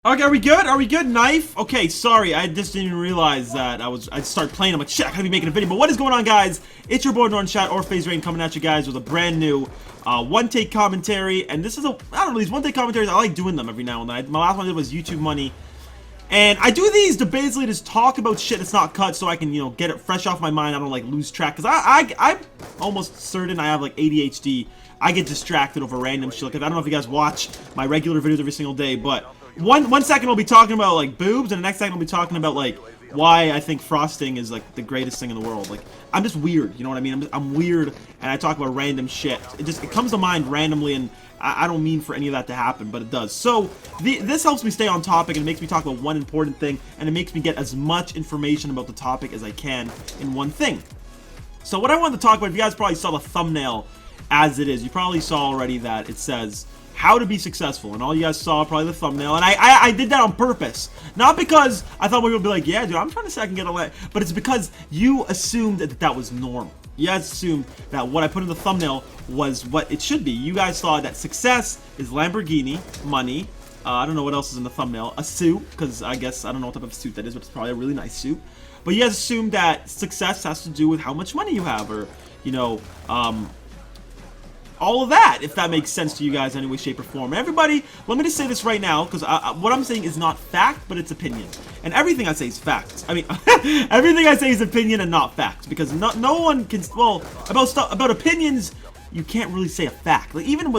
Okay, are we good? Are we good? Knife? Okay, sorry, I just didn't even realize that I'd start playing. I'm like, shit, I gotta be making a video. But what is going on, guys? It's your boy Norn Chat or FaZe coming at you guys with a brand new one-take commentary. And this is I don't know, these one-take commentaries, I like doing them every now and then. My last one I did was YouTube money. And I do these to basically just talk about shit that's not cut so I can, get it fresh off my mind. I don't like lose track. Because I'm almost certain I have like ADHD. I get distracted over random shit. Like, I don't know if you guys watch my regular videos every single day, but one second I'll be talking about like boobs, and the next second I'll be talking about like why I think frosting is like the greatest thing in the world. Like, I'm just weird, you know what I mean? I'm weird, and I talk about random shit. It comes to mind randomly, and I don't mean for any of that to happen, but it does. So this helps me stay on topic, and it makes me talk about one important thing, and it makes me get as much information about the topic as I can in one thing. So what I wanted to talk about, if you guys probably saw the thumbnail as it is, you probably saw already that it says how to be successful, and all you guys saw probably the thumbnail, and I did that on purpose, not because I thought we would be like, yeah dude, I'm trying to say I can get away, but it's because you assumed that was normal. You guys assumed that what I put in the thumbnail was what it should be. You guys thought that success is Lamborghini, money, I don't know what else is in the thumbnail, a suit, because I guess I don't know what type of suit that is, but it's probably a really nice suit. But you guys assumed that success has to do with how much money you have, or all of that, if that makes sense to you guys in any way, shape, or form. And everybody, let me just say this right now, because what I'm saying is not fact, but it's opinion. And everything I say is fact. I mean, everything I say is opinion and not fact, because no one can, well, about opinions, you can't really say a fact. Like, even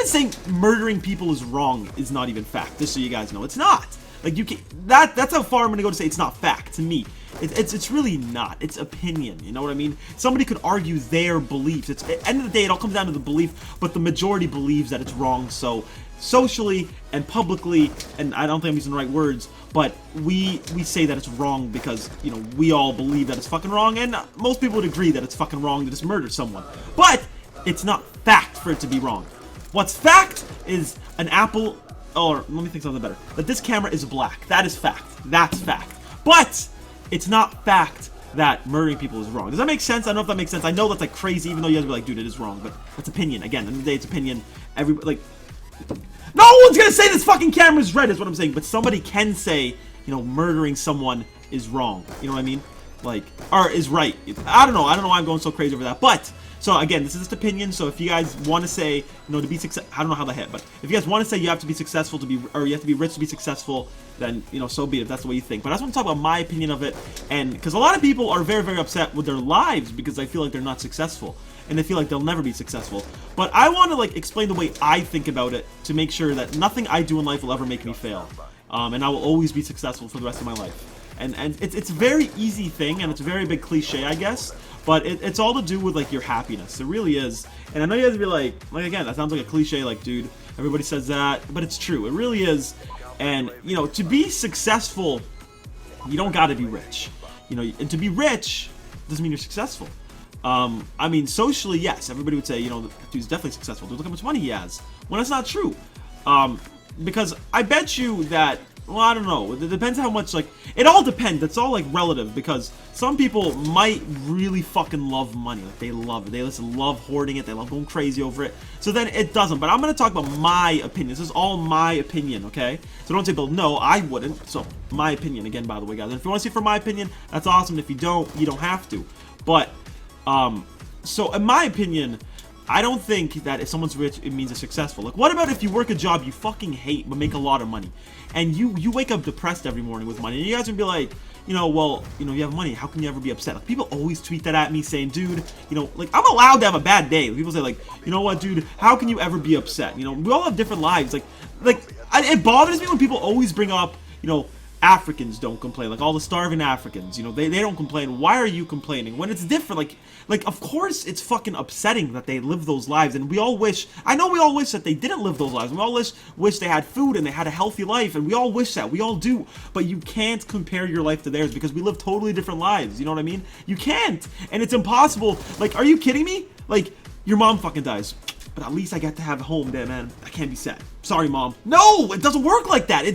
saying murdering people is wrong is not even fact, just so you guys know. It's not. Like, you can't, that's how far I'm gonna go to say it's not fact, to me. It's really not. It's opinion, you know what I mean? Somebody could argue their beliefs. At the end of the day, it all comes down to the belief, but the majority believes that it's wrong. So, socially and publicly, and I don't think I'm using the right words, but we say that it's wrong because, we all believe that it's fucking wrong, and most people would agree that it's fucking wrong to just murder someone. But it's not fact for it to be wrong. What's fact is an apple, or let me think something better, that this camera is black. That is fact. That's fact. But it's not fact that murdering people is wrong. Does that make sense? I don't know if that makes sense. I know that's like crazy, even though you guys be like, dude, it is wrong, but that's opinion. Again, at the end of the day, it's opinion. Everybody, like, no one's gonna say this fucking camera's red, is what I'm saying, but somebody can say, murdering someone is wrong. You know what I mean? Like, or is right. I don't know why I'm going so crazy over that, but so again, this is just opinion. So if you guys want to say, to be successful, I don't know how that hit, but if you guys want to say you have to be successful or you have to be rich to be successful, then so be it if that's the way you think. But I just want to talk about my opinion of it, and because a lot of people are very, very upset with their lives because they feel like they're not successful and they feel like they'll never be successful. But I want to like explain the way I think about it to make sure that nothing I do in life will ever make me fail, and I will always be successful for the rest of my life. And it's a very easy thing, and it's a very big cliche, I guess, but it's all to do with like your happiness. It really is. And I know you guys be like again, that sounds like a cliche, like, dude, everybody says that, but it's true. It really is. And to be successful, you don't gotta be rich. And to be rich doesn't mean you're successful. I mean, socially, yes, everybody would say, dude's definitely successful. Dude, look how much money he has. When it's not true. Because I bet you that, well, I don't know. It depends how much, like, it all depends. It's all, like, relative, because some people might really fucking love money. Like, they love it. They love hoarding it. They love going crazy over it. So then it doesn't. But I'm going to talk about my opinion. This is all my opinion, okay? So don't say, Bill, no, I wouldn't. So, my opinion, again, by the way, guys. And if you want to see for my opinion, that's awesome. If you don't have to. But, so in my opinion, I don't think that if someone's rich, it means they're successful. Like, what about if you work a job you fucking hate but make a lot of money, and you wake up depressed every morning with money, and you guys would be like, well, you have money, how can you ever be upset? Like, people always tweet that at me saying, dude, like, I'm allowed to have a bad day. People say, like, you know what, dude, how can you ever be upset? We all have different lives. Like, it bothers me when people always bring up, Africans don't complain, like all the starving Africans, they don't complain. Why are you complaining? When it's different, like of course it's fucking upsetting that they live those lives, and we all wish that they didn't live those lives. We all wish they had food and they had a healthy life, and we all wish that, we all do, but you can't compare your life to theirs because we live totally different lives, you know what I mean? You can't, and it's impossible. Like, are you kidding me? Like, your mom fucking dies. but at least I get to have a home there, man. I can't be sad. Sorry, Mom. No, it doesn't work like that.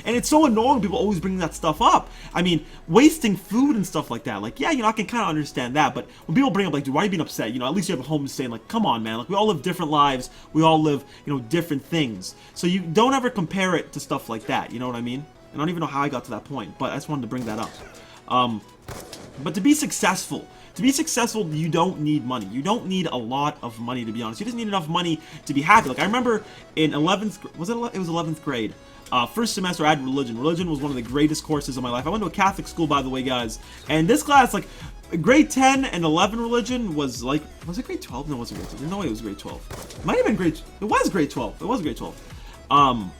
And it's so annoying. People always bring that stuff up. I mean, wasting food and stuff like that. Like, yeah, I can kind of understand that. But when people bring up, like, dude, why are you being upset? At least you have a home to stay in. Like, come on, man. Like, we all live different lives. We all live, different things. So you don't ever compare it to stuff like that. You know what I mean? I don't even know how I got to that point, but I just wanted to bring that up. But to be successful, you don't need money. You don't need a lot of money, to be honest. You just need enough money to be happy. Like, I remember in 11th, it was 11th grade, first semester I had religion. Religion was one of the greatest courses of my life. I went to a Catholic school, by the way, guys. And this class, like, grade 10 and 11 religion was like, was it grade 12? No, it wasn't grade 12. No way it was grade 12. It might have been it was grade 12. It was grade 12.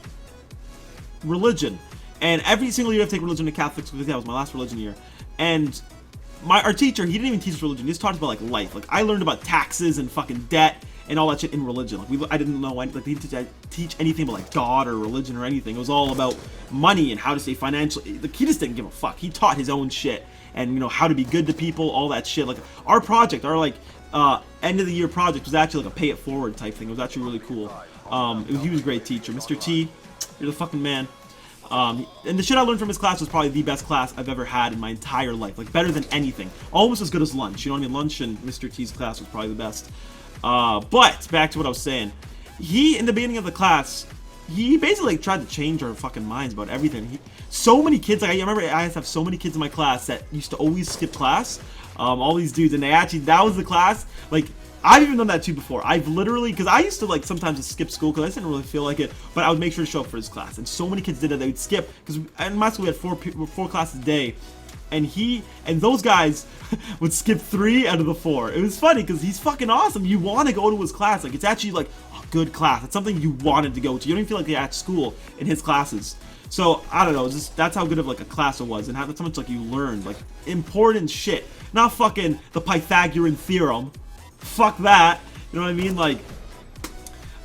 Religion. And every single year I take religion to Catholic school, because that was my last religion year. And our teacher, he didn't even teach us religion. He just taught us about, like, life. Like, I learned about taxes and fucking debt and all that shit in religion. Like, I didn't know, like, they didn't teach anything about, like, God or religion or anything. It was all about money and how to stay financially. Like, he just didn't give a fuck. He taught his own shit and, how to be good to people, all that shit. Like, our project, like, end of the year project was actually, like, a pay it forward type thing. It was actually really cool. He was a great teacher. Mr. T, you're the fucking man. And the shit I learned from his class was probably the best class I've ever had in my entire life. Like, better than anything. Almost as good as lunch. You know what I mean? Lunch and Mr. T's class was probably the best. But, back to what I was saying. He, in the beginning of the class, he basically tried to change our fucking minds about everything. So many kids, like, I remember I used to have so many kids in my class that used to always skip class. All these dudes, and that was the class, like, I've even done that too before. I've literally, because I used to, like, sometimes just skip school because I didn't really feel like it, but I would make sure to show up for his class. And so many kids did that, they would skip, because in my school we had four classes a day, and those guys would skip 3 out of the 4. It was funny because he's fucking awesome. You want to go to his class. Like, it's actually, like, a good class. It's something you wanted to go to. You don't even feel like you're at school in his classes. So, I don't know, that's how good of, like, a class it was, and that's how much, like, you learned, like, important shit. Not fucking the Pythagorean theorem. Fuck that. You know what I mean? Like,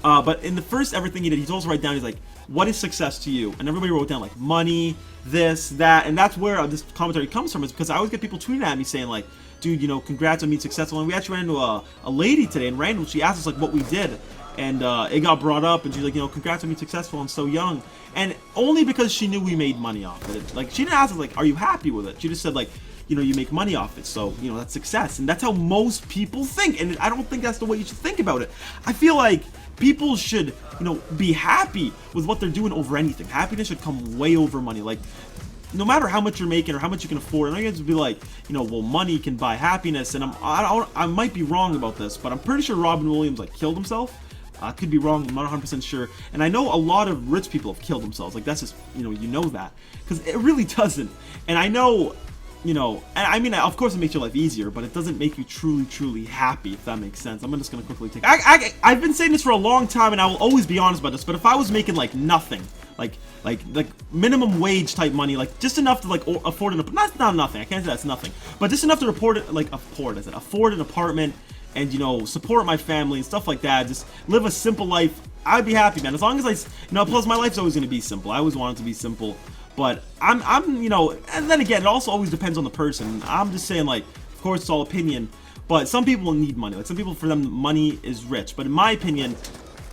but in the first everything he did, he's also write down, he's like, what is success to you? And everybody wrote down, like, money, this, that, and that's where this commentary comes from, is because I always get people tweeting at me saying, like, dude, congrats on being successful. And we actually ran into a lady today, and random, she asked us, like, what we did. And it got brought up, and she's like, congrats on being successful and so young. And only because she knew we made money off of it. Like, she didn't ask us, like, are you happy with it? She just said, like, you make money off it, so, that's success. And that's how most people think, and I don't think that's the way you should think about it. I feel like people should, be happy with what they're doing over anything. Happiness should come way over money. Like, no matter how much you're making or how much you can afford, and I guess to be like, well, money can buy happiness, and I might be wrong about this, but I'm pretty sure Robin Williams, like, killed himself. I could be wrong, I'm not 100% sure. And I know a lot of rich people have killed themselves. Like, that's just, you know that. Because it really doesn't. And I know, and I mean, of course it makes your life easier, but it doesn't make you truly, truly happy, if that makes sense. I'm just going to quickly take... I've been saying this for a long time, and I will always be honest about this, but if I was making, like, nothing, like minimum wage type money, like, just enough to, like, afford an... Not nothing, I can't say that's nothing, but just enough to afford an apartment, and, support my family and stuff like that, just live a simple life, I'd be happy, man. As long as plus my life's always going to be simple. I always want it to be simple. But I'm and then again, it also always depends on the person. I'm just saying, like, of course, it's all opinion, but some people need money. Like, some people, for them, money is rich. But in my opinion,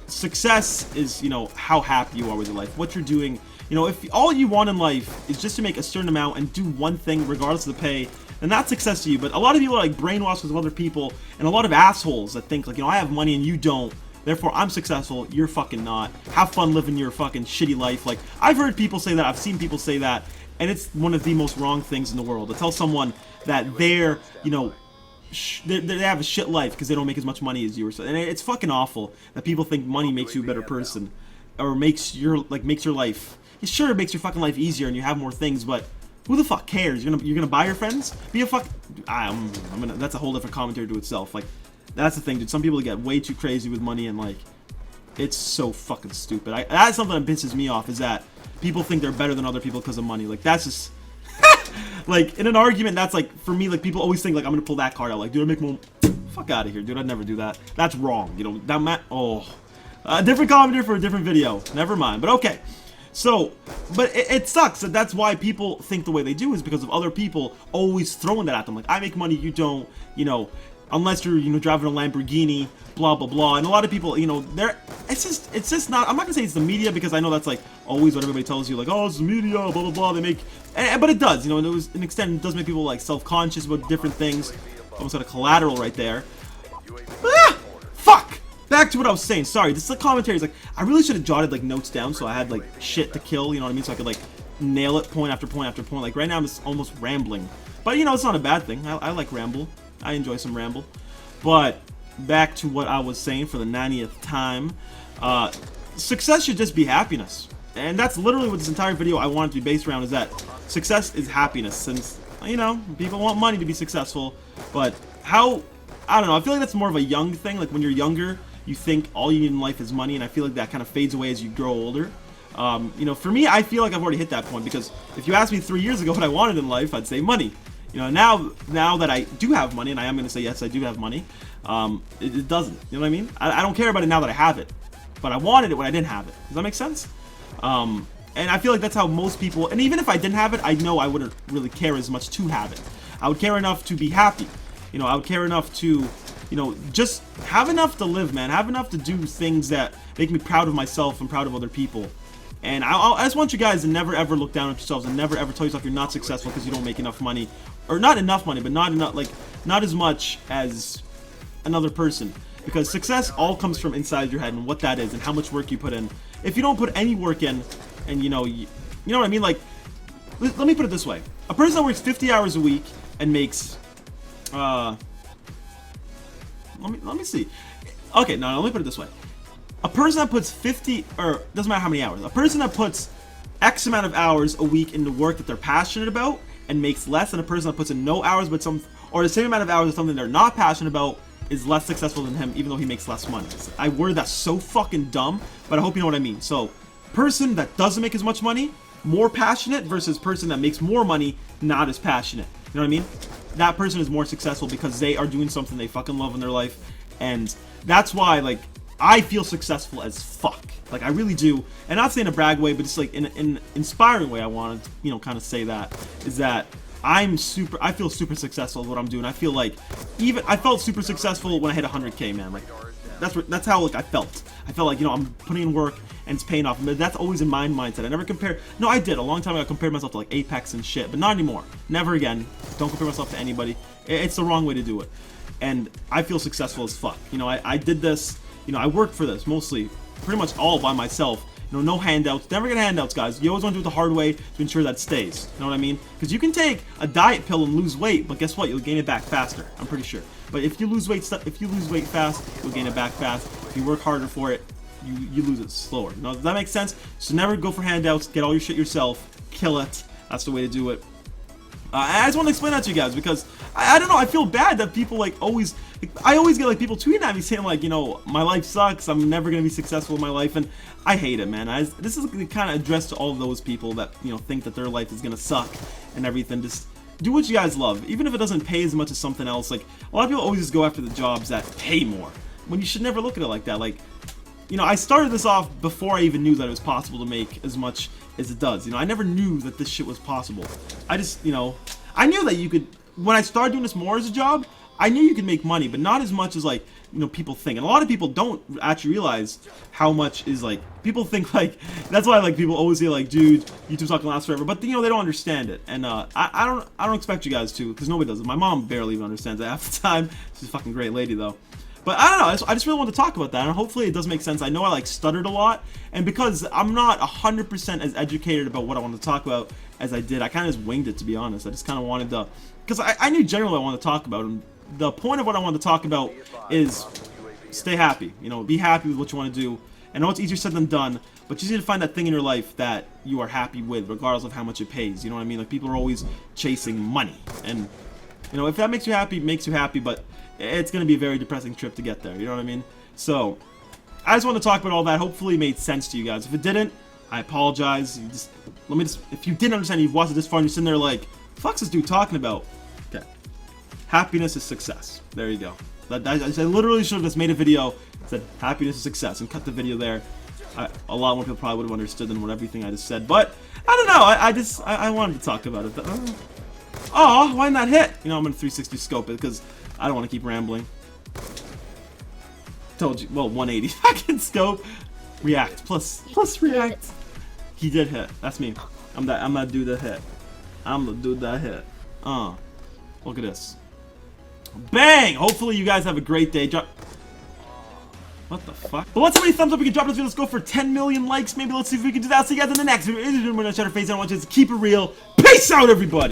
success is, how happy you are with your life, what you're doing. If all you want in life is just to make a certain amount and do one thing regardless of the pay, then that's success to you. But a lot of people are, like, brainwashed with other people, and a lot of assholes that think, like, I have money and you don't. Therefore, I'm successful, you're fucking not. Have fun living your fucking shitty life. Like, I've heard people say that, I've seen people say that, and it's one of the most wrong things in the world. To tell someone that they're, they have a shit life because they don't make as much money as you. And it's fucking awful that people think money makes you a better person. Or makes your life... Sure, it makes your fucking life easier and you have more things, but... Who the fuck cares? You're gonna buy your friends? Be a fuck... that's a whole different commentary to itself. Like... That's the thing, dude. Some people get way too crazy with money, and, like, it's so fucking stupid. That's something that pisses me off, is that people think they're better than other people because of money. Like, that's just... like, in an argument, that's, like, for me, like, people always think, like, I'm gonna pull that card out. Like, dude, I make more... Fuck out of here, dude. I'd never do that. That's wrong, a different commentator for a different video. Never mind, but okay. So, but it sucks. That's why people think the way they do, is because of other people always throwing that at them. Like, I make money, you don't, unless you're, you know, driving a Lamborghini, blah blah blah. And a lot of people, you know, it's just not. I'm not gonna say it's the media, because I know that's like always what everybody tells you, like, oh, it's the media, blah blah blah. They make, but it does, you know, and it was an extent, it does make people like self-conscious about different things. Almost had a collateral right there. Ah, fuck. Back to what I was saying. Sorry, this commentary is like, I really should have jotted like notes down so I had like shit to kill. You know what I mean? So I could like nail it point after point after point. Like right now I'm just almost rambling, but you know, it's not a bad thing. I like ramble. I enjoy some ramble. But back to what I was saying for the 90th time. Success should just be happiness, and that's literally what this entire video I want it to be based around. Is that success is happiness, since you know people want money to be successful, but how? I don't know. I feel like that's more of a young thing. Like when you're younger, you think all you need in life is money, and I feel like that kind of fades away as you grow older. You know, for me, I feel like I've already hit that point, because if you asked me 3 years ago what I wanted in life, I'd say money. You know, now that I do have money, and I am going to say yes, I do have money, it doesn't. You know what I mean? I don't care about it now that I have it, but I wanted it when I didn't have it. Does that make sense? And I feel like that's how most people, and even if I didn't have it, I know I wouldn't really care as much to have it. I would care enough to be happy. You know, I would care enough to, you know, just have enough to live, man. Have enough to do things that make me proud of myself and proud of other people. And I just want you guys to never ever look down at yourselves, and never ever tell yourself you're not successful because you don't make enough money, or not enough money, but not enough, like not as much as another person. Because success all comes from inside your head, and what that is, and how much work you put in. If you don't put any work in, and you know what I mean, like let me put it this way: a person that works 50 hours a week and makes let me see. Okay, no, let me put it this way. A person that puts 50, or doesn't matter how many hours, a person that puts X amount of hours a week into work that they're passionate about and makes less than a person that puts in no hours but or the same amount of hours of something they're not passionate about is less successful than him, even though he makes less money. I worded that so fucking dumb, but I hope you know what I mean. So, person that doesn't make as much money, more passionate, versus person that makes more money, not as passionate. You know what I mean? That person is more successful because they are doing something they fucking love in their life, and that's why, like, I feel successful as fuck. Like, I really do. And not saying a brag way, but just like in an inspiring way, I want to, you know, kind of say that, is that I feel super successful at what I'm doing. I feel like I felt super successful when I hit 100K, man. Like, that's how, like, I felt. I felt like, you know, I'm putting in work and it's paying off. But that's always in my mindset. I never compare. No, I did. A long time ago, I compared myself to, like, Apex and shit. But not anymore. Never again. Don't compare myself to anybody. It's the wrong way to do it. And I feel successful as fuck. You know, I did this. You know, I worked for this mostly, pretty much all by myself. You know, no handouts. Never get handouts, guys. You always want to do it the hard way to ensure that it stays. You know what I mean? Because you can take a diet pill and lose weight, but guess what? You'll gain it back faster. I'm pretty sure. But if you lose weight fast, you'll gain it back fast. If you work harder for it, you lose it slower. You know, does that make sense? So never go for handouts. Get all your shit yourself. Kill it. That's the way to do it. I just want to explain that to you guys, because I don't know, I feel bad that people like always, I always get like people tweeting at me saying like, you know, my life sucks, I'm never going to be successful in my life, and I hate it, man. This is kind of addressed to all of those people that, you know, think that their life is going to suck and everything. Just do what you guys love, even if it doesn't pay as much as something else. Like, a lot of people always just go after the jobs that pay more, when you should never look at it like that. Like, you know, I started this off before I even knew that it was possible to make as much as it does. You know, I never knew that this shit was possible. I just, you know, I knew that you could, when I started doing this more as a job, I knew you could make money, but not as much as, like, you know, people think. And a lot of people don't actually realize how much is, like, people think, like, that's why, like, people always say, like, dude, YouTube's not gonna last forever, but, you know, they don't understand it. And I don't expect you guys to, because nobody does it. My mom barely even understands it half the time. She's a fucking great lady, though. But I don't know, I just really want to talk about that, and hopefully it does make sense. I know I like stuttered a lot, and because I'm not 100% as educated about what I want to talk about as I did, I kind of just winged it, to be honest. I just kind of wanted to, because I knew generally what I want to talk about, and the point of what I want to talk about is stay happy. You know, be happy with what you want to do. I know it's easier said than done, but you just need to find that thing in your life that you are happy with, regardless of how much it pays. You know what I mean? Like, people are always chasing money, and you know, if that makes you happy, but it's going to be a very depressing trip to get there, you know what I mean? So, I just want to talk about all that. Hopefully it made sense to you guys. If it didn't, I apologize. If you didn't understand, you've watched it this far and you're sitting there like, fuck's this dude talking about? Okay. Happiness is success. There you go. I literally should have just made a video that said happiness is success and cut the video there. A lot more people probably would have understood than what everything I just said, but I don't know. I wanted to talk about it. Oh, why not hit? You know, I'm gonna 360 scope it because I don't want to keep rambling. Told you. Well, 180 fucking scope. React. Plus react. He did hit. That's me. I'm gonna do the hit. I'm gonna do the hit. Look at this. Bang! Hopefully you guys have a great day. What the fuck? But let's have any thumbs up. We can drop this video. Let's go for 10 million likes. Maybe let's see if we can do that. See you guys in the next video. FaZe. I want you to keep it real. Peace out, everybody.